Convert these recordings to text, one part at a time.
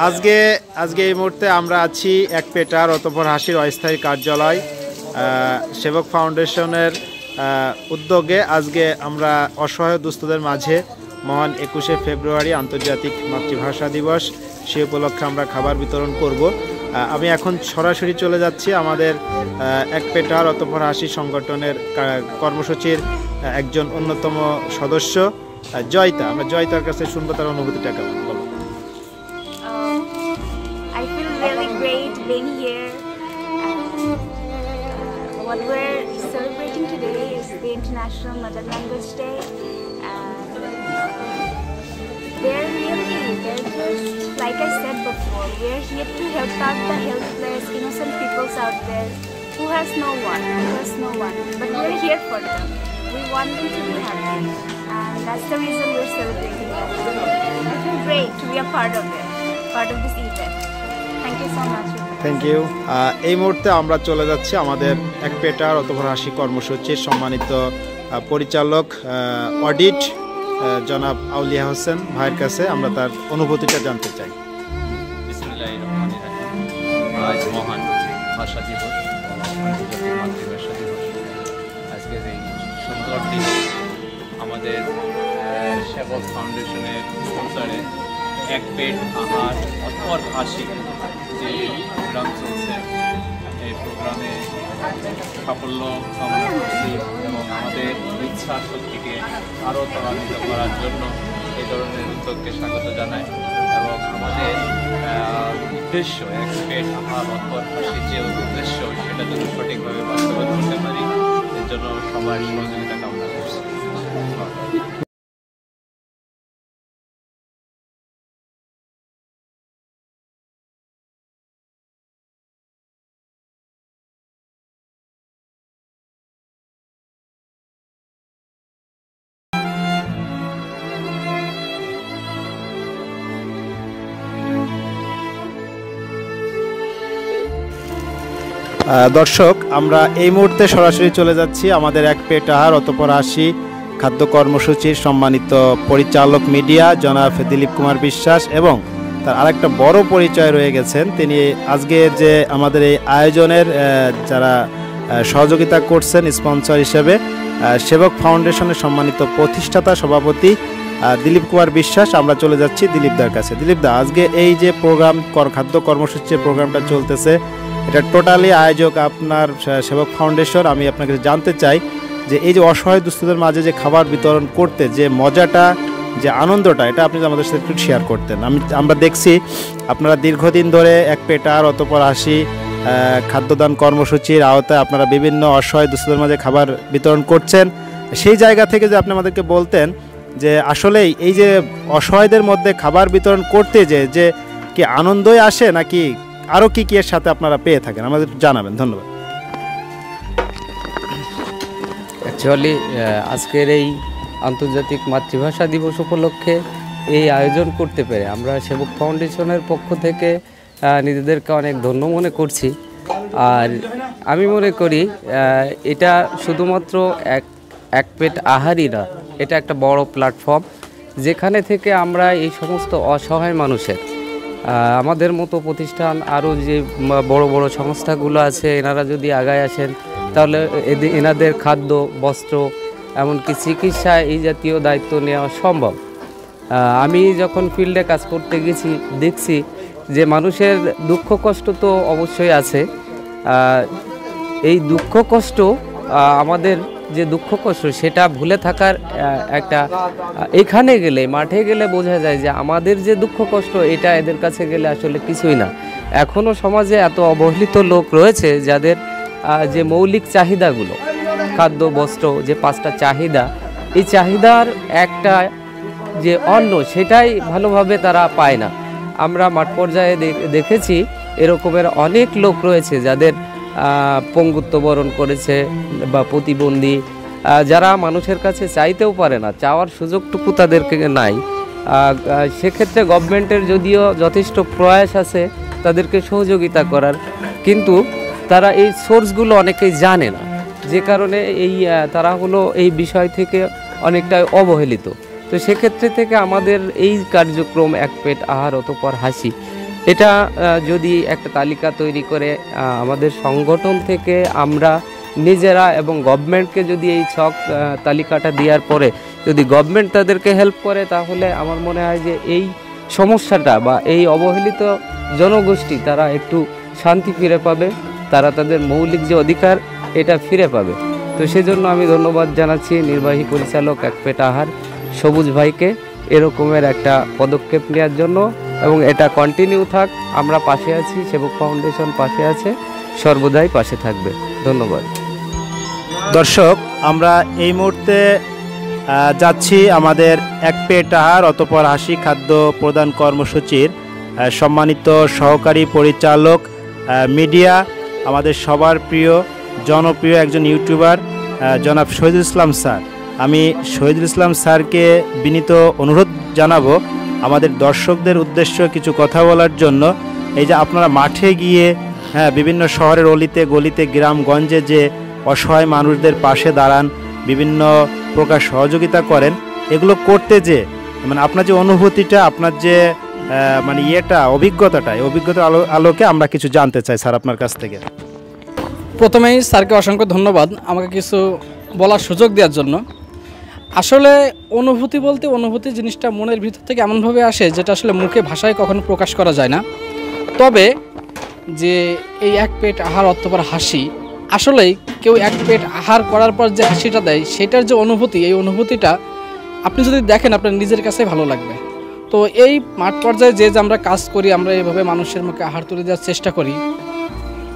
আজকে আজকে এই মুহূর্তে আমরা আছি এক পেটার অতঃপর হাসির অস্থায়ী কার্যালয় সেবক ফাউন্ডেশনের উদ্যোগে আজকে আমরা অসহায় দুস্থদের মাঝে মহান 21শে ফেব্রুয়ারি আন্তর্জাতিক মাতৃভাষা দিবস সে উপলক্ষে আমরা খাবার বিতরণ করব। আমি এখন সরাসরি চলে যাচ্ছি আমাদের এক পেটার অতঃপর হাসি সংগঠনের কর্মসূচির একজন অন্যতম সদস্য জয়িতা। আমরা জয়িতার কাছে শুনবো তার অনুভূতিটা কেমন। বলো। I feel really great being here. What we're celebrating today is the International Mother Language Day, and they're just like I said before, we're here to help out the helpless, innocent peoples out there who has no one, but we're here for them. We want them to be happy, and that's the reason we're celebrating them. I feel great to be a part of this event. Thank you so much. Thank you. এই মুহূর্তে আমরা চলে যাচ্ছি আমাদের এক পেটার অতঃপর হাসি কর্মসূচির সম্মানিত পরিচালক অডিট জনাব আউলিয়া হোসেন ভাইয়ের কাছে আমরা তার অনুভূতিটা জানতে চাই। বিসমিল্লাহির রহমানির রহিম। আজ মহান ভাষা দিবস, আন্তর্জাতিক মাতৃভাষা দিবস। আজকের এই সুন্দর দিনে আমাদের সেবক ফাউন্ডেশনের স্পন্সরে এক পেট আহার অতঃপর হাসি যে প্রোগ্রাম চলছে, এই প্রোগ্রামে সাফল্য কামনা করছি এবং আমাদের ইচ্ছা শক্তিকে আরও ত্বরান্বিত করার জন্য এই ধরনের উদ্যোগকে স্বাগত জানাই এবং আমাদের উদ্দেশ্য এক পেট আহার অতঃপর হাসির যে উদ্দেশ্য সেটা যেন সঠিকভাবে বাস্তবায়ন করতে পারি, এর জন্য সবার সহযোগিতা কামনা করছি। দর্শক, আমরা এই মুহূর্তে সরাসরি চলে যাচ্ছি আমাদের এক পেট আহার অতঃপর হাসি খাদ্য কর্মসূচির সম্মানিত পরিচালক মিডিয়া জনাব দিলীপ কুমার বিশ্বাস এবং তার আরেকটা বড় পরিচয় রয়ে গেছেন। তিনি আজকে যে আমাদের এই আয়োজনের যারা সহযোগিতা করছেন স্পন্সর হিসেবে সেবক ফাউন্ডেশনের সম্মানিত প্রতিষ্ঠাতা সভাপতি দিলীপ কুমার বিশ্বাস। আমরা চলে যাচ্ছি দিলীপদার কাছে। দিলীপদা, আজকে এই যে প্রোগ্রাম খাদ্য কর্মসূচির প্রোগ্রামটা চলতেছে, এটা টোটালি আয়োজক আপনার সেবক ফাউন্ডেশন। আমি আপনাকে জানতে চাই যে এই যে অসহায় দুস্থদের মাঝে যে খাবার বিতরণ করতে যে মজাটা, যে আনন্দটা, এটা আপনি আমাদের সাথে একটু শেয়ার করতেন। আমরা দেখছি আপনারা দীর্ঘদিন ধরে এক পেটার অতঃপর হাসি খাদ্যদান কর্মসূচির আওতায় আপনারা বিভিন্ন অসহায় দুস্থদের মাঝে খাবার বিতরণ করছেন। সেই জায়গা থেকে যে আপনি আমাদেরকে বলতেন যে আসলেই এই যে অসহায়দের মধ্যে খাবার বিতরণ করতে যে কি আনন্দই আসে নাকি আরও কি এর সাথে আপনারা পেয়ে থাকেন, আমাদের জানাবেন। ধন্যবাদ। অ্যাকচুয়ালি আজকের এই আন্তর্জাতিক মাতৃভাষা দিবস উপলক্ষে এই আয়োজন করতে পেরে আমরা সেবক ফাউন্ডেশনের পক্ষ থেকে নিজেদেরকে অনেক ধন্য মনে করছি। আর আমি মনে করি এটা শুধুমাত্র এক পেট আহারই না, এটা একটা বড় প্ল্যাটফর্ম যেখানে থেকে আমরা এই সমস্ত অসহায় মানুষের আমাদের মতো প্রতিষ্ঠান আরও যে বড় বড় সংস্থাগুলো আছে এনারা যদি আগায় আসেন তাহলে এনাদের খাদ্য, বস্ত্র, এমনকি চিকিৎসা এই জাতীয় দায়িত্ব নেওয়া সম্ভব। আমি যখন ফিল্ডে কাজ করতে গেছি দেখছি যে মানুষের দুঃখ কষ্ট তো অবশ্যই আছে। এই দুঃখ কষ্ট আমাদের যে দুঃখ কষ্ট সেটা ভুলে থাকার একটা, এখানে গেলে মাঠে গেলে বোঝা যায় যে আমাদের যে দুঃখ কষ্ট এটা এদের কাছে গেলে আসলে কিছুই না। এখনও সমাজে এত অবহেলিত লোক রয়েছে যাদের যে মৌলিক চাহিদাগুলো, খাদ্য, বস্ত্র, যে 5টা চাহিদা, এই চাহিদার একটা যে অন্ন সেটাই ভালোভাবে তারা পায় না। আমরা মাঠ পর্যায়ে দেখেছি এরকমের অনেক লোক রয়েছে যাদের পঙ্গুত্ব বরণ করেছে বা প্রতিবন্ধী, যারা মানুষের কাছে চাইতেও পারে না, চাওয়ার সুযোগটুকু তাদেরকে নাই। সেক্ষেত্রে গভর্নমেন্টের যদিও যথেষ্ট প্রয়াস আছে তাদেরকে সহযোগিতা করার, কিন্তু তারা এই সোর্সগুলো অনেকেই জানে না, যে কারণে তারা হলো এই বিষয় থেকে অনেকটাই অবহেলিত। তো সেক্ষেত্রে থেকে আমাদের এই কার্যক্রম এক পেট আহার অতঃপর হাসি, এটা যদি একটা তালিকা তৈরি করে আমাদের সংগঠন থেকে আমরা নিজেরা এবং গভর্নমেন্টকে যদি এই ছক তালিকাটা দেওয়ার পরে যদি গভর্নমেন্ট তাদেরকে হেল্প করে, তাহলে আমার মনে হয় যে এই সমস্যাটা বা এই অবহেলিত জনগোষ্ঠী তারা একটু শান্তি ফিরে পাবে, তারা তাদের মৌলিক যে অধিকার এটা ফিরে পাবে। তো সেজন্য আমি ধন্যবাদ জানাচ্ছি নির্বাহী পরিচালক এক পেট আহার সবুজ ভাইকে এরকমের একটা পদক্ষেপ নেওয়ার জন্য, এবং এটা কন্টিনিউ থাক। আমরা পাশে আছি, সেবক ফাউন্ডেশন পাশে আছে, সর্বদাই পাশে থাকবে। ধন্যবাদ। দর্শক, আমরা এই মুহূর্তে যাচ্ছি আমাদের এক পেট আহার অতঃপর হাসি খাদ্য প্রদান কর্মসূচির সম্মানিত সহকারী পরিচালক মিডিয়া, আমাদের সবার প্রিয় জনপ্রিয় একজন ইউটিউবার জনাব শহীদুল ইসলাম স্যার। আমি শহীদুল ইসলাম স্যারকে বিনীত অনুরোধ জানাবো আমাদের দর্শকদের উদ্দেশ্যে কিছু কথা বলার জন্য। এই যে আপনারা মাঠে গিয়ে বিভিন্ন শহরের অলিতে গলিতে গ্রামগঞ্জে যে অসহায় মানুষদের পাশে দাঁড়ান, বিভিন্ন প্রকার সহযোগিতা করেন, এগুলো করতে যে মানে আপনার যে অনুভূতিটা, আপনার যে মানে অভিজ্ঞতাটা, এই অভিজ্ঞতার আলোকে আমরা কিছু জানতে চাই স্যার আপনার কাছ থেকে। প্রথমেই স্যারকে অসংখ্য ধন্যবাদ আমাকে কিছু বলার সুযোগ দেওয়ার জন্য। আসলে অনুভূতি বলতে অনুভূতি জিনিসটা মনের ভিতর থেকে এমনভাবে আসে যেটা আসলে মুখে ভাষায় কখনো প্রকাশ করা যায় না। তবে যে এই এক পেট আহার অতঃপর হাসি, আসলেই কেউ এক পেট আহার করার পর যে হাসিটা দেয় সেটার যে অনুভূতি, এই অনুভূতিটা আপনি যদি দেখেন আপনার নিজের কাছে ভালো লাগবে। তো এই মাঠ পর্যায়ে যে আমরা কাজ করি, আমরা এইভাবে মানুষের মুখে আহার তুলে দেওয়ার চেষ্টা করি,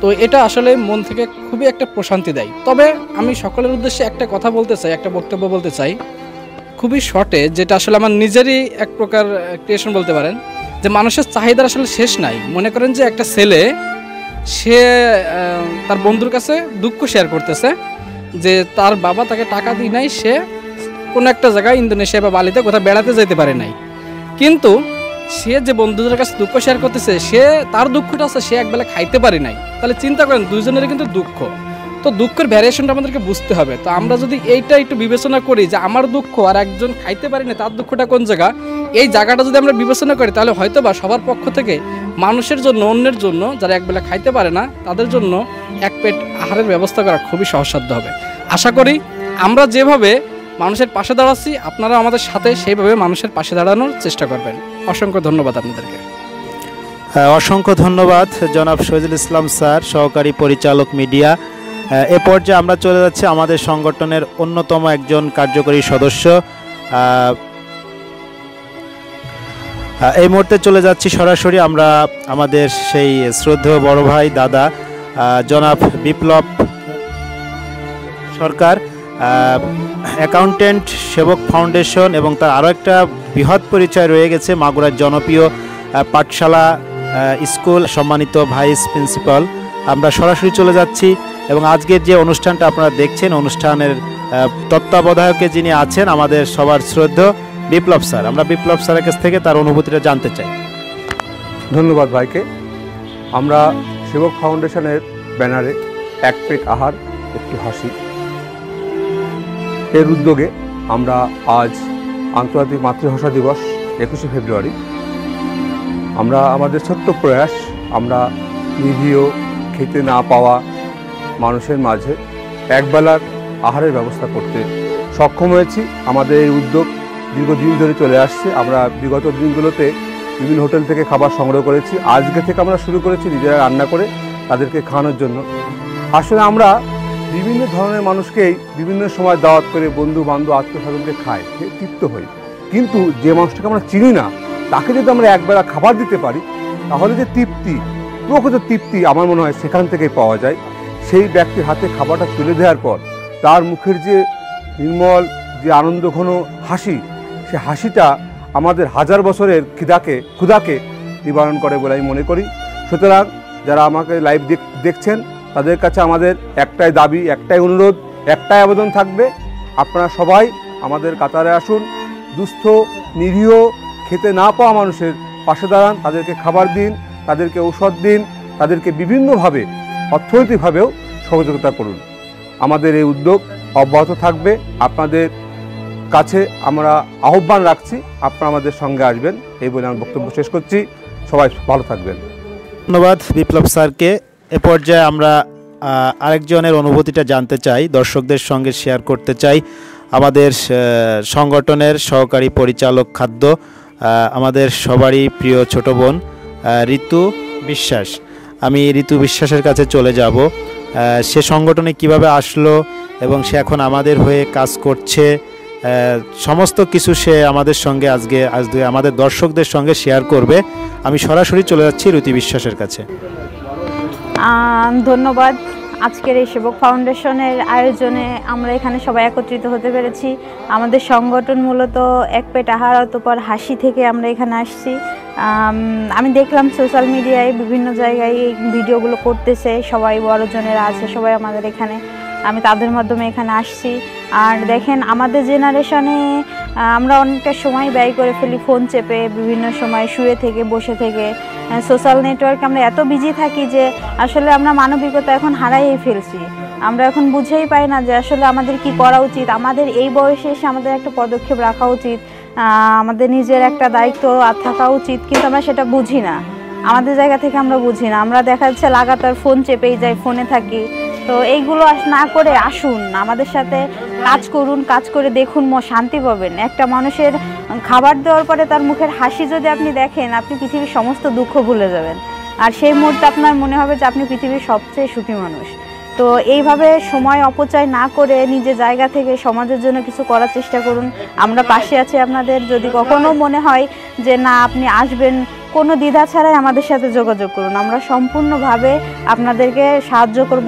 তো এটা আসলে মন থেকে খুবই একটা প্রশান্তি দেয়। তবে আমি সকলের উদ্দেশ্যে একটা কথা বলতে চাই, একটা বক্তব্য বলতে চাই খুবই শর্টে, যেটা আসলে আমার নিজেরই এক প্রকার ক্রিয়েশন বলতে পারেন, যে মানুষের চাহিদার আসলে শেষ নাই। মনে করেন যে একটা ছেলে সে তার বন্ধুর কাছে দুঃখ শেয়ার করতেছে যে তার বাবা তাকে টাকা দিয়ে নাই, সে কোনো একটা জায়গায় ইন্দোনেশিয়া বা বালিতে কোথাও বেড়াতে যেতে পারে নাই, কিন্তু সে যে বন্ধুদের কাছে দুঃখ শেয়ার করতেছে, সে তার দুঃখটা আছে সে একবেলা খাইতে পারে নাই। তাহলে চিন্তা করেন দুইজনের কিন্তু দুঃখ, তো দুঃখের ভ্যারিয়েশনটা আমাদেরকে বুঝতে হবে। তো আমরা যদি এইটা একটু বিবেচনা করি যে আমার দুঃখ আর একজন খাইতে পারি না তার দুঃখটা কোন জায়গা, এই জায়গাটা যদি আমরা বিবেচনা করি, তাহলে হয়তো বা সবার পক্ষ থেকে মানুষের জন্য, অন্যের জন্য, যারা একবেলা খাইতে পারে না তাদের জন্য এক পেট আহারের ব্যবস্থা করা খুবই সহজসাধ্য হবে। আশা করি আমরা যেভাবে মানুষের পাশে দাঁড়াচ্ছি, আপনারা আমাদের সাথে সেইভাবে মানুষের পাশে দাঁড়ানোর চেষ্টা করবেন। অসংখ্য ধন্যবাদ আপনাদেরকে। অসংখ্য ধন্যবাদ জনাব শহীদুল ইসলাম স্যার, সহকারী পরিচালক মিডিয়া। এ পর্যায়ে আমরা চলে যাচ্ছি আমাদের সংগঠনের অন্যতম একজন কার্যকরী সদস্য। এই মুহূর্তে চলে যাচ্ছি সরাসরি আমরা আমাদের সেই শ্রদ্ধেয় বড় ভাই দাদা জনাব বিপ্লব সরকার, অ্যাকাউন্টেন্ট সেবক ফাউন্ডেশন, এবং তার আরও একটা বৃহৎ পরিচয় রয়ে গেছে মাগুরার জনপ্রিয় পাঠশালা স্কুল সম্মানিত ভাইস প্রিন্সিপাল। আমরা সরাসরি চলে যাচ্ছি এবং আজকের যে অনুষ্ঠানটা আপনারা দেখছেন, অনুষ্ঠানের তত্ত্বাবধায়কে যিনি আছেন আমাদের সবার শ্রদ্ধেয় বিপ্লব স্যার। আমরা বিপ্লব স্যারের কাছ থেকে তার অনুভূতিটা জানতে চাই। ধন্যবাদ ভাইকে। আমরা সেবক ফাউন্ডেশনের ব্যানারে এক পেট আহার একটু হাসি এর উদ্যোগে আমরা আজ আন্তর্জাতিক মাতৃভাষা দিবস 21শে ফেব্রুয়ারি, আমরা আমাদের ছোট্ট প্রয়াস, আমরা নিরীহ খেতে না পাওয়া মানুষের মাঝে একবেলার আহারের ব্যবস্থা করতে সক্ষম হয়েছি। আমাদের এই উদ্যোগ দীর্ঘদিন ধরে চলে আসছে। আমরা বিগত দিনগুলোতে বিভিন্ন হোটেল থেকে খাবার সংগ্রহ করেছি, আজকে থেকে আমরা শুরু করেছি নিজেরা রান্না করে তাদেরকে খাওয়ানোর জন্য। আসলে আমরা বিভিন্ন ধরনের মানুষকেই বিভিন্ন সময় দাওয়াত করে বন্ধু বান্ধব আত্মীয়স্বজনকে খাই, তৃপ্ত হই, কিন্তু যে মানুষটাকে আমরা চিনি না তাকে যদি আমরা একবেলা খাবার দিতে পারি, তাহলে যে তৃপ্তি, প্রকৃত তৃপ্তি আমার মনে হয় সেখান থেকেই পাওয়া যায়। সেই ব্যক্তির হাতে খাবারটা তুলে দেওয়ার পর তার মুখের যে নির্মল যে আনন্দঘন হাসি, সে হাসিটা আমাদের হাজার বছরের ক্ষুধাকে নিবারণ করে বলে আমি মনে করি। সুতরাং যারা আমাকে লাইভ দেখছেন তাদের কাছে আমাদের একটাই দাবি, একটাই অনুরোধ, একটাই আবেদন থাকবে, আপনারা সবাই আমাদের কাতারে আসুন, দুস্থ নিরীহ খেতে না পাওয়া মানুষের পাশে দাঁড়ান, তাদেরকে খাবার দিন, তাদেরকে ঔষধ দিন, তাদেরকে বিভিন্নভাবে অর্থনৈতিকভাবেও সহযোগিতা করুন। আমাদের এই উদ্যোগ অব্যাহত থাকবে। আপনাদের কাছে আমরা আহ্বান রাখছি, আপনারা আমাদের সঙ্গে আসবেন। এই বলে আমার বক্তব্য শেষ করছি। সবাই ভালো থাকবেন। ধন্যবাদ বিপ্লব স্যারকে। এ পর্যায়ে আমরা আরেকজনের অনুভূতিটা জানতে চাই, দর্শকদের সঙ্গে শেয়ার করতে চাই। আমাদের সংগঠনের সহকারী পরিচালক খাদ্য, আমাদের সবারই প্রিয় ছোট বোন ঋতু বিশ্বাস। আমি ঋতু বিশ্বাসের কাছে চলে যাব। সে সংগঠনে কিভাবে আসলো এবং সে এখন আমাদের হয়ে কাজ করছে, সমস্ত কিছু সে আমাদের সঙ্গে আজকে আমাদের দর্শকদের সঙ্গে শেয়ার করবে। আমি সরাসরি চলে যাচ্ছি ঋতু বিশ্বাসের কাছে। ধন্যবাদ। আজকের এই সেবক ফাউন্ডেশনের আয়োজনে আমরা এখানে সবাই একত্রিত হতে পেরেছি। আমাদের সংগঠন মূলত এক পেট আহার অতঃপর হাসি থেকে আমরা এখানে আসছি। আমি দেখলাম সোশ্যাল মিডিয়ায় বিভিন্ন জায়গায় এই ভিডিওগুলো করতেছে, সবাই বড়জনেরা আছে, সবাই আমাদের এখানে, আমি তাদের মাধ্যমে এখানে আসছি। আর দেখেন আমাদের জেনারেশনে আমরা অনেকটা সময় ব্যয় করে ফেলি ফোন চেপে, বিভিন্ন সময় শুয়ে থেকে বসে থেকে সোশ্যাল নেটওয়ার্কে আমরা এত বিজি থাকি যে আসলে আমরা মানবিকতা এখন হারাইয়ে ফেলছি। আমরা এখন বুঝেই পাই না যে আসলে আমাদের কি করা উচিত। আমাদের এই বয়সে এসে আমাদের একটা পদক্ষেপ রাখা উচিত, আমাদের নিজের একটা দায়িত্ব থাকা উচিত, কিন্তু আমরা সেটা বুঝি না। আমাদের জায়গা থেকে আমরা বুঝি না, আমরা দেখা যাচ্ছে লাগাতার ফোন চেপেই যাই, ফোনে থাকি। তো এইগুলো না করে আসুন আমাদের সাথে কাজ করুন, কাজ করে দেখুন, শান্তি পাবেন। একটা মানুষের খাবার দেওয়ার পরে তার মুখের হাসি যদি আপনি দেখেন, আপনি পৃথিবীর সমস্ত দুঃখ ভুলে যাবেন, আর সেই মুহূর্তে আপনার মনে হবে যে আপনি পৃথিবীর সবচেয়ে সুখী মানুষ। তো এইভাবে সময় অপচয় না করে নিজের জায়গা থেকে সমাজের জন্য কিছু করার চেষ্টা করুন। আমরা পাশে আছি আপনাদের। যদি কখনো মনে হয় যে না আপনি আসবেন, কোনো দ্বিধা ছাড়াই আমাদের সাথে যোগাযোগ করুন, আমরা সম্পূর্ণভাবে আপনাদেরকে সাহায্য করব।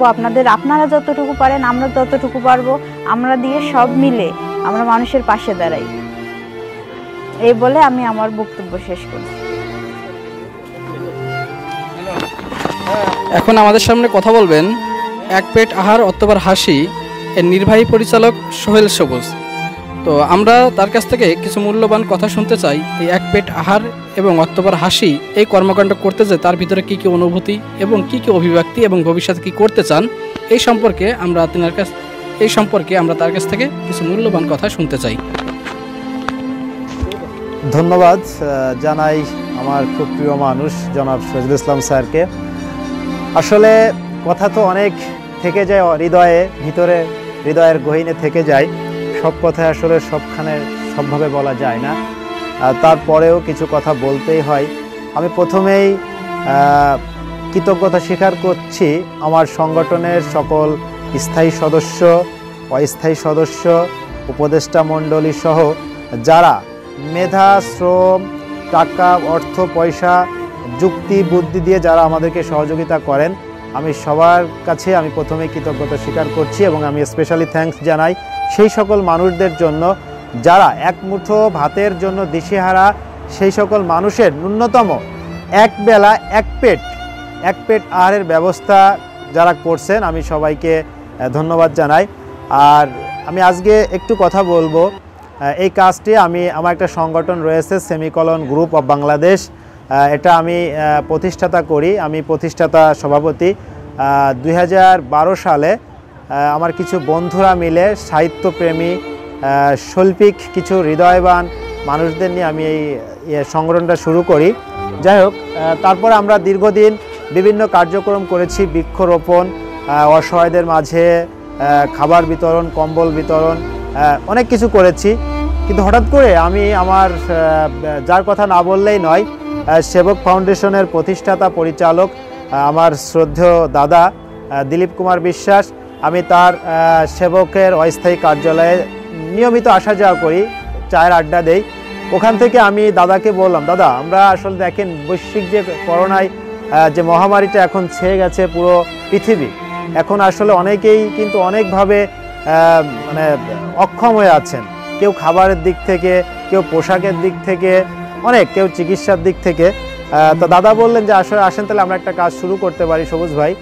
আপনারা যতটুকু পারেন আমরা ততটুকু পারবো, আমরা দিয়ে সব মিলে আমরা মানুষের পাশে দাঁড়াই। এই বলে আমি আমার বক্তব্য শেষ করি। এখন আমাদের সামনে কথা বলবেন এক পেট আহার অতঃপর হাসি এর নির্বাহী পরিচালক সোহেল সবুজ। তো আমরা তার কাছ থেকে কিছু মূল্যবান কথা শুনতে চাই। এই এক পেট আহার এবং অতঃপর হাসি এই কর্মকাণ্ড করতে যে তার ভিতরে কী কী অনুভূতি এবং কী কী অভিব্যক্তি এবং ভবিষ্যতে কী করতে চান এই সম্পর্কে আমরা তার কাছ থেকে কিছু মূল্যবান কথা শুনতে চাই। ধন্যবাদ জানাই আমার খুব প্রিয় মানুষ জনাব শহীদুল ইসলাম স্যারকে। আসলে কথা তো অনেক থেকে যায় হৃদয়ে, ভিতরে হৃদয়ের গহীনে থেকে যায়, সব কথা আসলে সবভাবে বলা যায় না, তারপরেও কিছু কথা বলতেই হয়। আমি প্রথমেই কৃতজ্ঞতা স্বীকার করছি আমার সংগঠনের সকল স্থায়ী সদস্য, অস্থায়ী সদস্য, উপদেষ্টা মণ্ডলী সহ যারা মেধা, শ্রম, টাকা, অর্থ, পয়সা, যুক্তি, বুদ্ধি দিয়ে যারা আমাদেরকে সহযোগিতা করেন, আমি সবার কাছে আমি প্রথমে কৃতজ্ঞতা স্বীকার করছি এবং আমি স্পেশালি থ্যাঙ্কস জানাই সেই সকল মানুষদের জন্য যারা এক মুঠো ভাতের জন্য দিশেহারা, সেই সকল মানুষের ন্যূনতম এক বেলা এক পেট আহারের ব্যবস্থা যারা করছেন, আমি সবাইকে ধন্যবাদ জানাই। আর আমি আজকে একটু কথা বলবো এই কাজটি আমার একটা সংগঠন রয়েছে সেমিকলন গ্রুপ অফ বাংলাদেশ, এটা আমি প্রতিষ্ঠাতা করি, আমি প্রতিষ্ঠাতা সভাপতি। 2012 সালে আমার কিছু বন্ধুরা মিলে সাহিত্যপ্রেমী, শৈল্পিক কিছু হৃদয়বান মানুষদের নিয়ে আমি এই সংগঠনটা শুরু করি। যাই হোক, তারপর আমরা দীর্ঘদিন বিভিন্ন কার্যক্রম করেছি, বৃক্ষরোপণ, অসহায়দের মাঝে খাবার বিতরণ, কম্বল বিতরণ, অনেক কিছু করেছি। কিন্তু হঠাৎ করে আমি আমার যার কথা না বললেই নয়, সেবক ফাউন্ডেশনের প্রতিষ্ঠাতা পরিচালক আমার শ্রদ্ধেয় দাদা দিলীপ কুমার বিশ্বাস, আমি তার সেবকের অস্থায়ী কার্যালয়ে নিয়মিত আসা যাওয়া করি, চায়ের আড্ডা দেই। ওখান থেকে আমি দাদাকে বললাম, দাদা আমরা আসলে দেখেন বৈশ্বিক যে করোনায় যে মহামারীটা এখন ছেয়ে গেছে পুরো পৃথিবী, এখন আসলে অনেকেই কিন্তু অনেকভাবে মানে অক্ষম হয়ে আছেন, কেউ খাবারের দিক থেকে, কেউ পোশাকের দিক থেকে, কেউ চিকিৎসার দিক থেকে। তো দাদা বললেন যে আসলে আসেন তাহলে আমরা একটা কাজ শুরু করতে পারি সবুজ ভাই,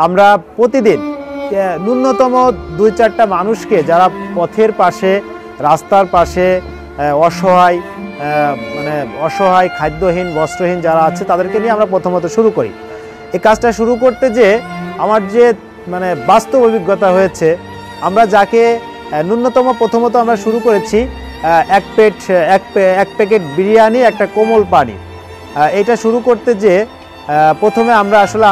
আমরা প্রতিদিন ন্যূনতম 2-4টা মানুষকে যারা পথের পাশে, রাস্তার পাশে অসহায় খাদ্যহীন, বস্ত্রহীন যারা আছে তাদেরকে নিয়ে আমরা প্রথমত শুরু করি। এই কাজটা শুরু করতে যে আমার যে বাস্তব অভিজ্ঞতা হয়েছে, আমরা যাকে ন্যূনতম প্রথমত আমরা শুরু করেছি এক প্যাকেট বিরিয়ানি, একটা কোমল পানি। এটা শুরু করতে যে প্রথমে আমরা আসলে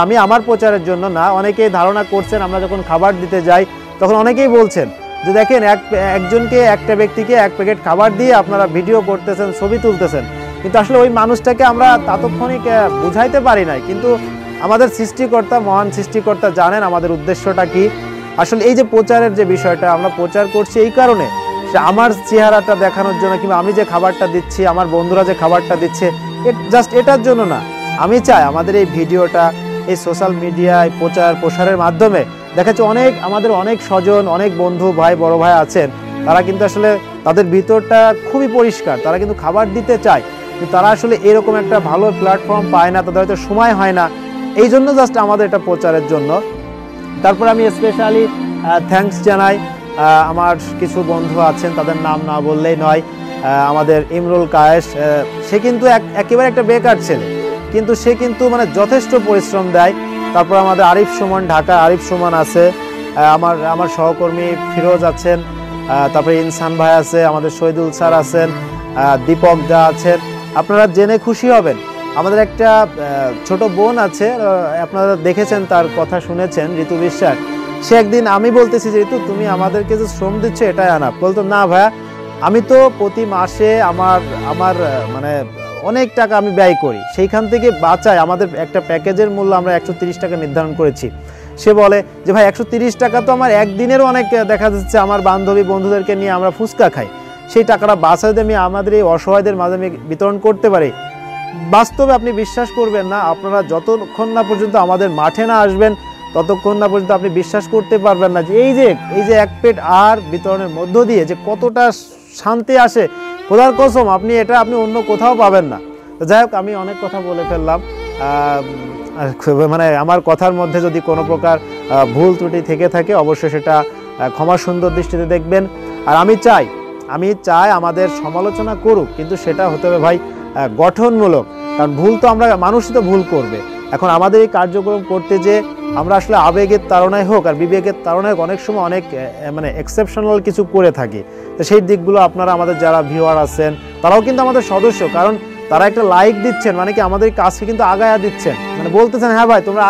আমি আমার প্রচারের জন্য না, অনেকেই ধারণা করছেন আমরা যখন খাবার দিতে যাই তখন অনেকেই বলছেন যে দেখেন একজনকে, একটা ব্যক্তিকে এক প্যাকেট খাবার দিয়ে আপনারা ভিডিও করতেছেন, ছবি তুলতেছেন, কিন্তু আসলে ওই মানুষটাকে আমরা তাৎক্ষণিক বুঝাইতে পারি নাই। কিন্তু আমাদের সৃষ্টিকর্তা, মহান সৃষ্টিকর্তা জানেন আমাদের উদ্দেশ্যটা কি। আসলে এই যে প্রচারের যে বিষয়টা, আমরা প্রচার করছি এই কারণে, সে আমার চেহারাটা দেখানোর জন্য, কিংবা আমি যে খাবারটা দিচ্ছি, আমার বন্ধুরা যে খাবারটা দিচ্ছে, জাস্ট এটার জন্য না। আমি চাই আমাদের এই ভিডিওটা এই সোশ্যাল মিডিয়ায় প্রসারের মাধ্যমে দেখা যাচ্ছে আমাদের অনেক স্বজন, অনেক বন্ধু, ভাই, বড় ভাই আছেন, তারা কিন্তু আসলে তাদের ভিতরটা খুবই পরিষ্কার, তারা কিন্তু খাবার দিতে চায়, কিন্তু তারা আসলে এরকম একটা ভালো প্ল্যাটফর্ম পায় না, তাদের হয়তো সময় হয় না, এই জন্য জাস্ট আমাদের এটা প্রচারের জন্য। তারপর আমি স্পেশালি থ্যাঙ্কস জানাই আমার কিছু বন্ধু আছেন, তাদের নাম না বললেই নয়। আমাদের ইমরুল কায়েস, সে কিন্তু একেবারে একটা বেকার ছেলে, কিন্তু সে কিন্তু মানে যথেষ্ট পরিশ্রম দেয়। তারপর আমাদের আরিফ সুমন, ঢাকা আরিফ সুমন আছে, আমার সহকর্মী ফিরোজ আছেন, তারপরে ইনসান ভাই আছে, আমাদের শহীদুল স্যার আছেন, দীপক দা আছেন। আপনারা জেনে খুশি হবেন, আমাদের একটা ছোট বোন আছে, আপনারা দেখেছেন, তার কথা শুনেছেন, ঋতু বিশ্বাস। সে একদিন, আমি বলতেছি যে ঋতু তুমি আমাদেরকে যে শ্রম দিচ্ছ এটাই আনা, বলতো না ভাইয়া, আমি তো প্রতি মাসে আমার মানে অনেক টাকা আমি ব্যয় করি, সেইখান থেকে বাঁচাই। আমাদের একটা প্যাকেজের মূল্য আমরা 130 টাকা নির্ধারণ করেছি। সে বলে যে ভাই 130 টাকা তো আমার একদিনেরও অনেক, দেখা যাচ্ছে আমার বান্ধবী বন্ধুদেরকে নিয়ে আমরা ফুচকা খাই, সেই টাকাটা বাঁচাতে আমি আমাদের এই অসহায়দের মাঝে আমি বিতরণ করতে পারি। বাস্তবে আপনি বিশ্বাস করবেন না, আপনারা যতক্ষণ না পর্যন্ত আমাদের মাঠে না আসবেন ততক্ষণ না পর্যন্ত আপনি বিশ্বাস করতে পারবেন না যে এই যে এক পেট আহার বিতরণের মধ্য দিয়ে যে কতটা শান্তি আসে, খোদার কসম আপনি অন্য কোথাও পাবেন না। তো যাই হোক, আমি অনেক কথা বলে ফেললাম, মানে আমার কথার মধ্যে যদি কোনো প্রকার ভুল ত্রুটি থেকে থাকে অবশ্যই সেটা ক্ষমা সুন্দর দৃষ্টিতে দেখবেন। আর আমি চাই আমাদের সমালোচনা করুক, কিন্তু সেটা হতে হবে ভাই গঠনমূলক, কারণ ভুল তো মানুষই তো ভুল করবে। এখন আমাদের এই কার্যক্রম করতে যে আমরা আসলে আবেগের তাড়নায় হোক আর বিবেকের তাড়নায় হোক অনেক সময় অনেক মানে এক্সেপশনাল কিছু করে থাকি। তো সেই দিকগুলো আপনারা, আমাদের যারা ভিউয়ার আছেন, তারাও কিন্তু আমাদের সদস্য, কারণ তারা একটা লাইক দিচ্ছেন মানে কি আমাদের কাজকে কিন্তু আগায়া দিচ্ছেন, মানে বলতেছেন হ্যাঁ ভাই তোমরা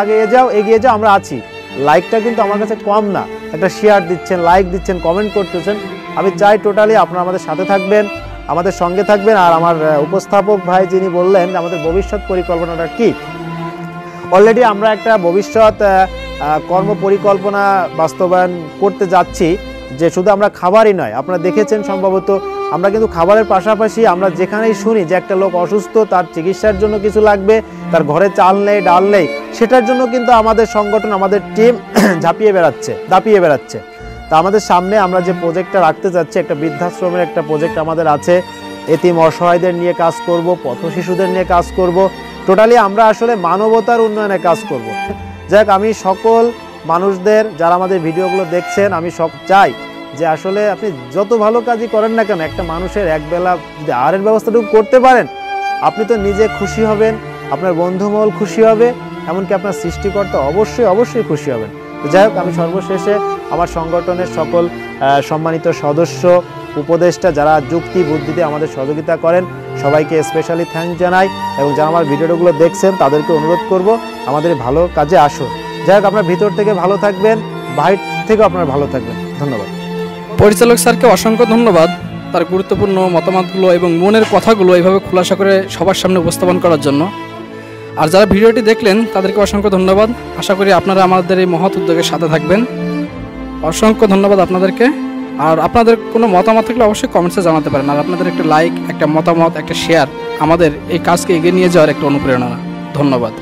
এগিয়ে যাও, আমরা আছি। লাইকটা কিন্তু আমার কাছে কম না, একটা শেয়ার দিচ্ছেন, লাইক দিচ্ছেন, কমেন্ট করতেছেন। আমি চাই টোটালি আপনারা আমাদের সাথে থাকবেন, আমাদের সঙ্গে থাকবেন। আর আমার উপস্থাপক ভাই যিনি বললেন আমাদের ভবিষ্যৎ পরিকল্পনাটা কি, অলরেডি আমরা একটা ভবিষ্যৎ কর্ম পরিকল্পনা বাস্তবায়ন করতে যাচ্ছি, যে শুধু আমরা খাবারই নয়, আপনারা দেখেছেন সম্ভবত, আমরা কিন্তু খাবারের পাশাপাশি আমরা যেখানেই শুনি যে একটা লোক অসুস্থ, তার চিকিৎসার জন্য কিছু লাগবে, তার ঘরে চাল নেই, ডাল নেই, সেটার জন্য কিন্তু আমাদের সংগঠন, আমাদের টিম দাপিয়ে বেড়াচ্ছে। তা আমাদের সামনে আমরা যে প্রজেক্টটা রাখতে যাচ্ছি, একটা বৃদ্ধাশ্রমের একটা প্রজেক্ট আমাদের আছে, এতিম অসহায়দের নিয়ে কাজ করব, পথ শিশুদের নিয়ে কাজ করব, টোটালি আমরা আসলে মানবতার উন্নয়নে কাজ করব। যাক, আমি সকল মানুষদের যারা আমাদের ভিডিওগুলো দেখছেন, আমি চাই যে আসলে আপনি যত ভালো কাজই করেন না কেন, একটা মানুষের একবেলা যদি আহারের ব্যবস্থাটুকু করতে পারেন, আপনি তো নিজে খুশি হবেন, আপনার বন্ধুমহল খুশি হবে, এমনকি আপনার সৃষ্টিকর্তা অবশ্যই খুশি হবেন। তো যাই হোক, আমি সর্বশেষে আমার সংগঠনের সকল সম্মানিত সদস্য, উপদেষ্টা যারা যুক্তি বুদ্ধিতে আমাদের সহযোগিতা করেন, সবাইকে স্পেশালি থ্যাঙ্ক জানাই, এবং যারা আমার ভিডিওগুলো দেখছেন তাদেরকে অনুরোধ করব আমাদের ভালো কাজে আসুন। যাই হোক, আপনার ভিতর থেকে ভালো থাকবেন, বাইরে থেকেও আপনারা ভালো থাকবেন। ধন্যবাদ। পরিচালক স্যারকে অসংখ্য ধন্যবাদ তার গুরুত্বপূর্ণ মতামতগুলো এবং মনের কথাগুলো এইভাবে খোলাসা করে সবার সামনে উপস্থাপন করার জন্য। আর যারা ভিডিওটি দেখলেন তাদেরকে অসংখ্য ধন্যবাদ। আশা করি আপনারা আমাদের এই মহৎ উদ্যোগের সাথে থাকবেন। অসংখ্য ধন্যবাদ আপনাদেরকে। আর আপনাদের কোনো মতামত থাকলে অবশ্যই কমেন্টসে জানাতে পারেন। আর আপনাদের একটা লাইক, একটা মতামত, একটা শেয়ার আমাদের এই কাজকে এগিয়ে নিয়ে যাওয়ার একটা অনুপ্রেরণা। ধন্যবাদ।